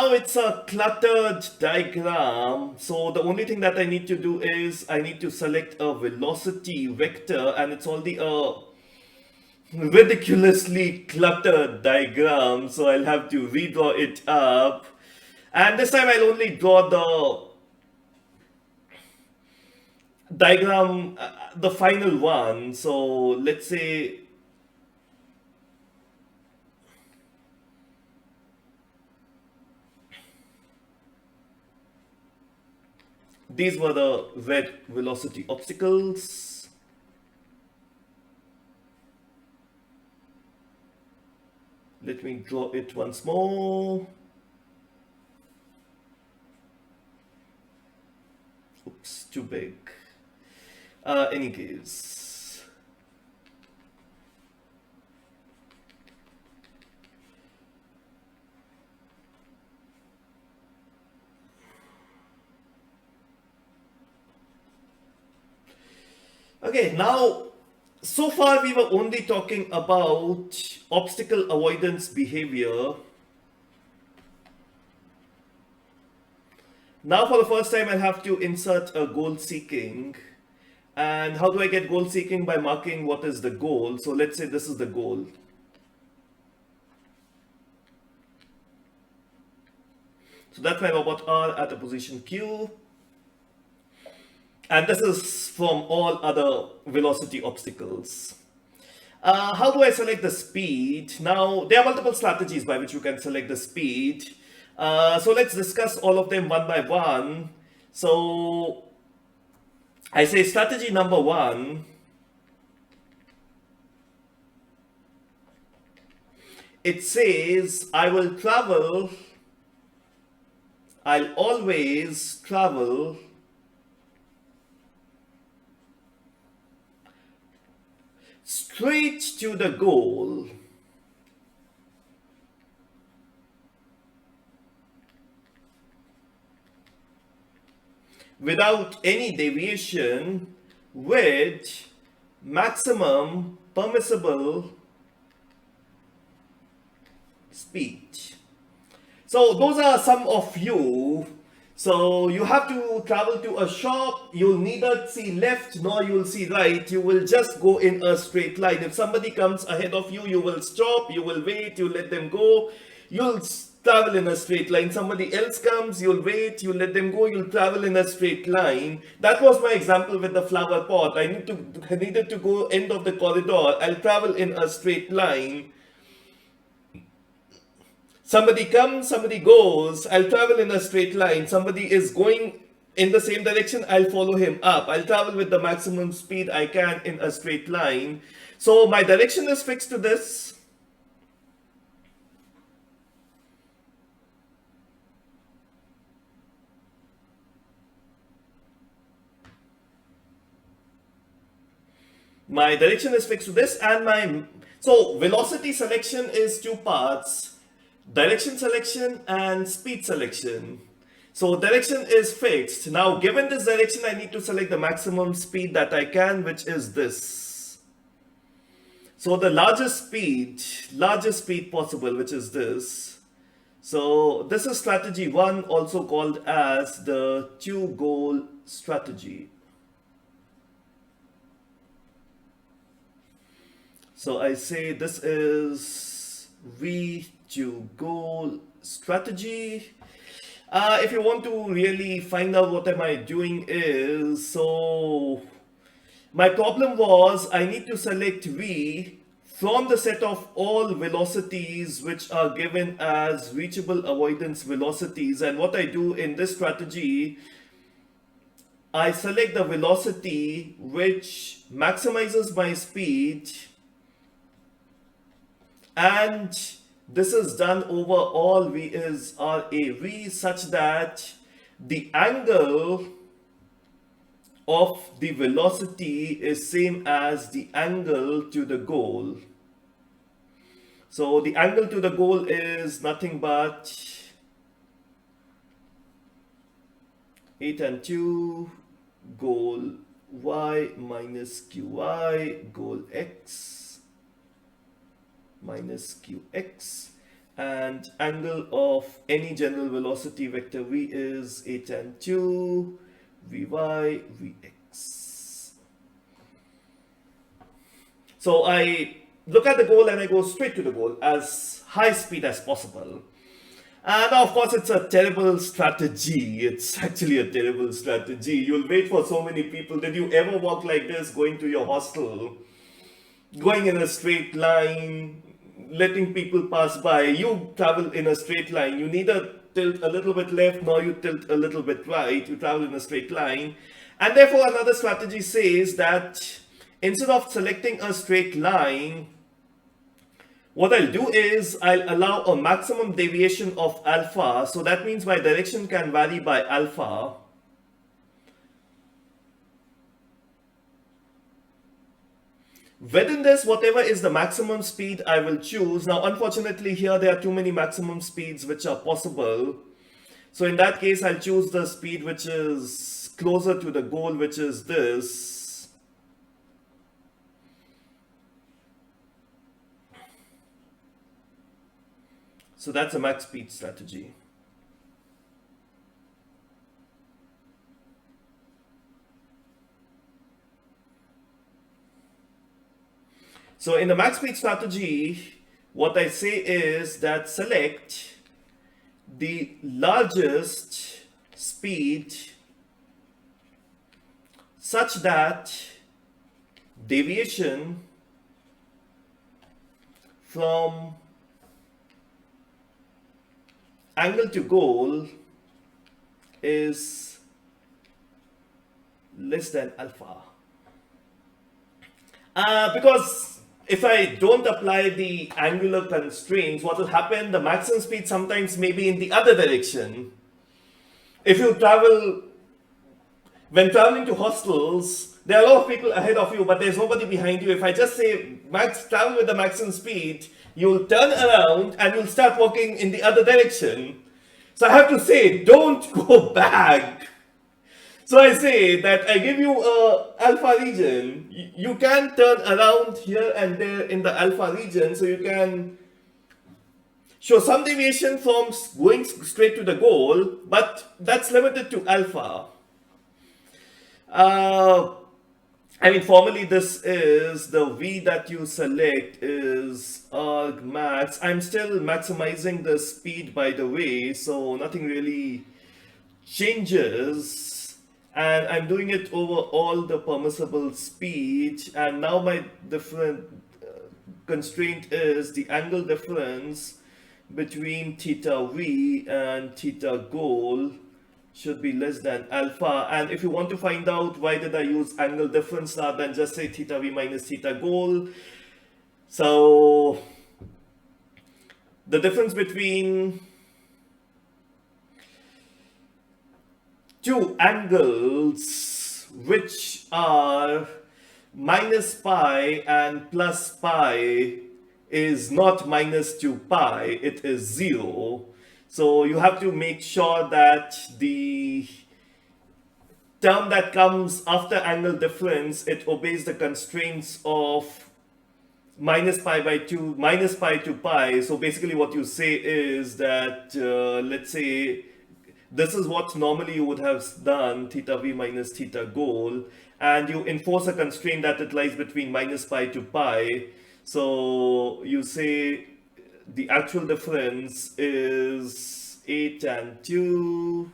now it's a cluttered diagram. So the only thing that I need to do is I need to select a velocity vector, and it's already a ridiculously cluttered diagram. So I'll have to redraw it up. And this time I'll only draw the diagram, the final one. So let's say these were the red velocity obstacles. Let me draw it once more. Oops, too big. Any case. Okay, now, so far we were only talking about obstacle avoidance behavior. Now for the first time I'll have to insert a goal seeking. And how do I get goal seeking? By marking what is the goal. So let's say this is the goal. So that's my robot R at a position Q. And this is from all other velocity obstacles. How do I select the speed? Now, there are multiple strategies by which you can select the speed. So let's discuss all of them one by one. So I say strategy number one. It says I'll always travel straight to the goal without any deviation with maximum permissible speed. So those are some of you. So you have to travel to a shop, you'll neither see left nor you'll see right, you will just go in a straight line. If somebody comes ahead of you, you will stop, you will wait, you let them go, you'll travel in a straight line. Somebody else comes, you'll wait, you let them go, you'll travel in a straight line. That was my example with the flower pot. I needed to go end of the corridor, I'll travel in a straight line. Somebody comes, somebody goes, I'll travel in a straight line. Somebody is going in the same direction, I'll follow him up. I'll travel with the maximum speed I can in a straight line. So my direction is fixed to this. My direction is fixed to this, and so velocity selection is two parts. Direction selection and speed selection. So direction is fixed. Now given this direction, I need to select the maximum speed that I can, which is this. So the largest speed possible, which is this. So this is strategy one, also called as the two goal strategy. So I say this is V2 goal strategy. If you want to really find out what am I doing is, so my problem was I need to select V from the set of all velocities which are given as reachable avoidance velocities. And what I do in this strategy, I select the velocity which maximizes my speed, and this is done over all V is RAV such that the angle of the velocity is same as the angle to the goal. So the angle to the goal is nothing but 8 and 2 goal y minus qy goal x minus qx, and angle of any general velocity vector v is a tan 2 vy vx. So I look at the goal and I go straight to the goal as high speed as possible. And of course, it's a terrible strategy. It's actually a terrible strategy. You'll wait for so many people. Did you ever walk like this going to your hostel? Going in a straight line, letting people pass by. You travel in a straight line. You neither tilt a little bit left nor you tilt a little bit right. You travel in a straight line. And therefore, another strategy says that instead of selecting a straight line, what I'll do is I'll allow a maximum deviation of alpha. So that means my direction can vary by alpha. Within this, whatever is the maximum speed I will choose. Now, unfortunately, here there are too many maximum speeds which are possible. So in that case, I'll choose the speed which is closer to the goal, which is this. So that's a max speed strategy. So in the max speed strategy, what I say is that select the largest speed such that deviation from angle to goal is less than alpha. Because if I don't apply the angular constraints, what will happen? The maximum speed sometimes may be in the other direction. If you travel, when traveling to hostels, there are a lot of people ahead of you, but there's nobody behind you. If I just say travel with the maximum speed, you'll turn around and you'll start walking in the other direction. So I have to say, don't go back. So I say that I give you a alpha region. You can turn around here and there in the alpha region, so you can show some deviation from going straight to the goal, but that's limited to alpha. Formally this is the V that you select is argmax. I'm still maximizing the speed, by the way, so nothing really changes. And I'm doing it over all the permissible speed. And now my different constraint is the angle difference between theta V and theta goal should be less than alpha. And if you want to find out why did I use angle difference rather than just say theta V minus theta goal, so the difference between two angles which are minus pi and plus pi is not minus 2 pi, it is 0. So you have to make sure that the term that comes after angle difference, it obeys the constraints of minus pi by 2, minus pi to pi. So basically what you say is that, let's say, this is what normally you would have done, theta v minus theta goal, and you enforce a constraint that it lies between minus pi to pi. So you say the actual difference is 8 and 2.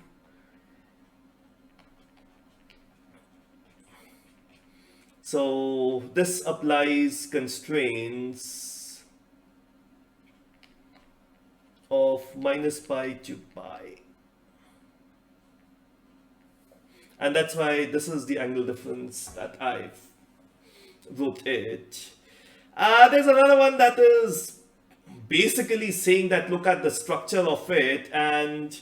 So this applies constraints of minus pi to pi. And that's why this is the angle difference that I've wrote it. There's another one that is basically saying that look at the structure of it, and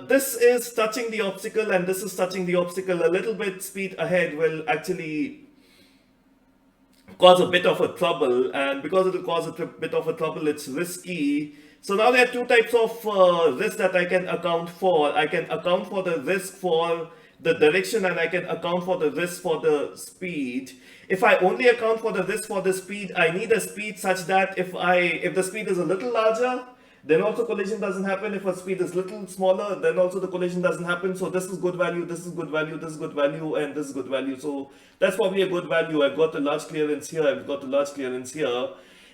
this is touching the obstacle and this is touching the obstacle. A little bit speed ahead will actually cause a bit of a trouble, and because it will cause a bit of a trouble, it's risky. So now there are two types of risk that I can account for. I can account for the risk for the direction and I can account for the risk for the speed. If I only account for the risk for the speed, I need a speed such that if the speed is a little larger, then also collision doesn't happen. If a speed is little smaller, then also the collision doesn't happen. So this is good value, this is good value, this is good value, and this is good value. So that's probably a good value. I've got a large clearance here, I've got a large clearance here.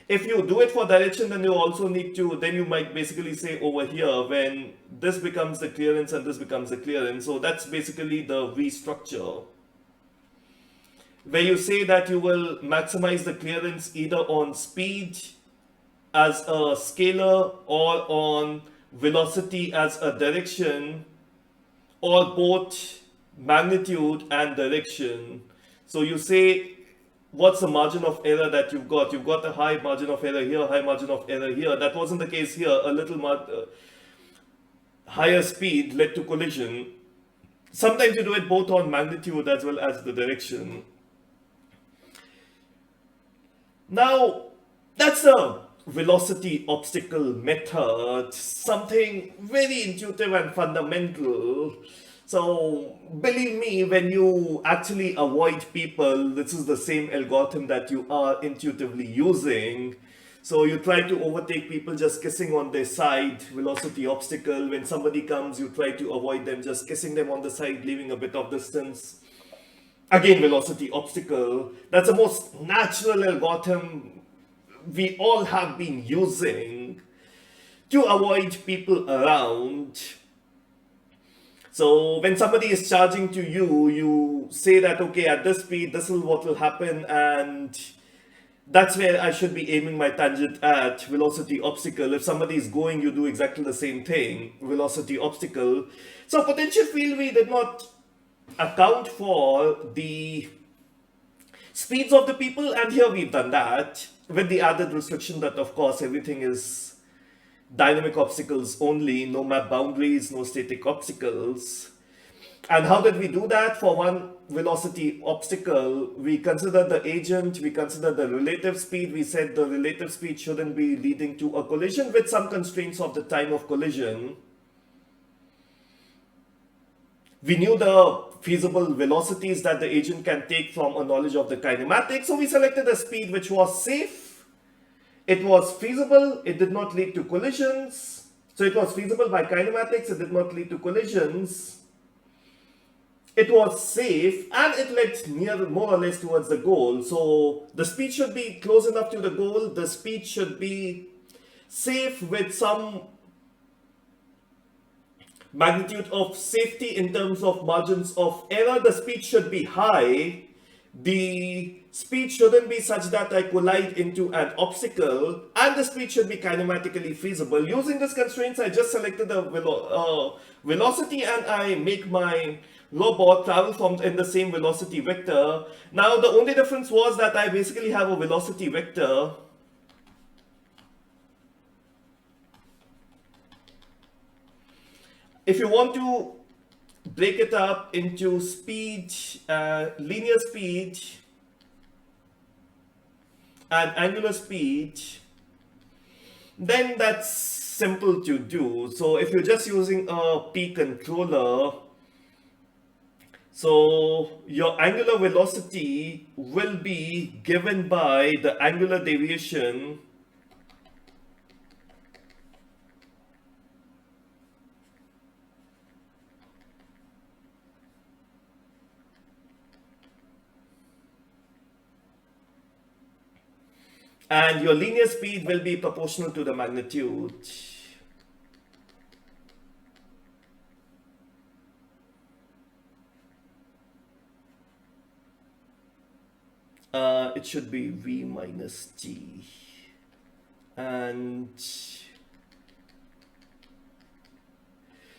If you do it for direction, then you also need to, then you might basically say over here, when this becomes the clearance and this becomes the clearance. So that's basically the V structure, where you say that you will maximize the clearance either on speed as a scalar or on velocity as a direction, or both magnitude and direction. So you say, what's the margin of error that you've got? You've got a high margin of error here, high margin of error here. That wasn't the case here. A little higher speed led to collision. Sometimes you do it both on magnitude as well as the direction. Now, that's the velocity obstacle method, something very intuitive and fundamental. So believe me, when you actually avoid people, this is the same algorithm that you are intuitively using. So you try to overtake people just kissing on their side, velocity obstacle. When somebody comes, you try to avoid them, just kissing them on the side, leaving a bit of distance. Again, velocity obstacle. That's the most natural algorithm we all have been using to avoid people around. So when somebody is charging to you, you say that, okay, at this speed, this is what will happen, and that's where I should be aiming my tangent at, velocity obstacle. If somebody is going, you do exactly the same thing, velocity obstacle. So potential field, we did not account for the speeds of the people, and here we've done that with the added restriction that, of course, everything is dynamic obstacles only, no map boundaries, no static obstacles. And how did we do that? For one velocity obstacle, we consider the agent, we consider the relative speed. We said the relative speed shouldn't be leading to a collision with some constraints of the time of collision. We knew the feasible velocities that the agent can take from a knowledge of the kinematics. So we selected a speed which was safe. It was feasible. It did not lead to collisions. So it was feasible by kinematics. It did not lead to collisions. It was safe, and it led more or less towards the goal. So the speed should be close enough to the goal. The speed should be safe with some magnitude of safety in terms of margins of error. The speed should be high. The speed shouldn't be such that I collide into an obstacle, and the speed should be kinematically feasible. Using these constraints, I just selected the velocity, and I make my robot travel from in the same velocity vector. Now the only difference was that I basically have a velocity vector if you want to break it up into speed, linear speed and angular speed, then that's simple to do. So if you're just using a P controller, so your angular velocity will be given by the angular deviation and your linear speed will be proportional to the magnitude. It should be V minus T. And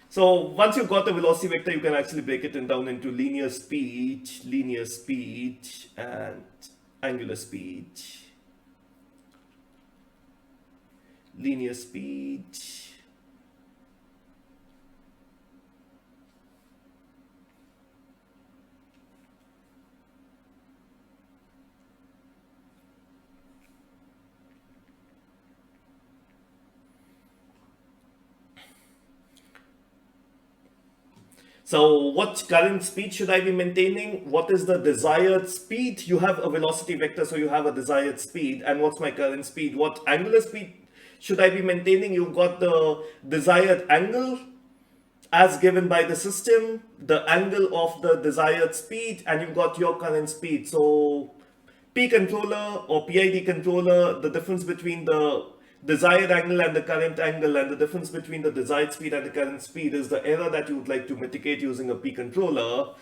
so once you've got the velocity vector, you can actually break it down into linear speed, and angular speed. Linear speed, so what current speed should I be maintaining? What is the desired speed? You have a velocity vector, so you have a desired speed. And what's my current speed? What angular speed should I be maintaining? You've got the desired angle as given by the system, the angle of the desired speed, and you've got your current speed. So P controller or PID controller, the difference between the desired angle and the current angle, and the difference between the desired speed and the current speed is the error that you would like to mitigate using a P controller.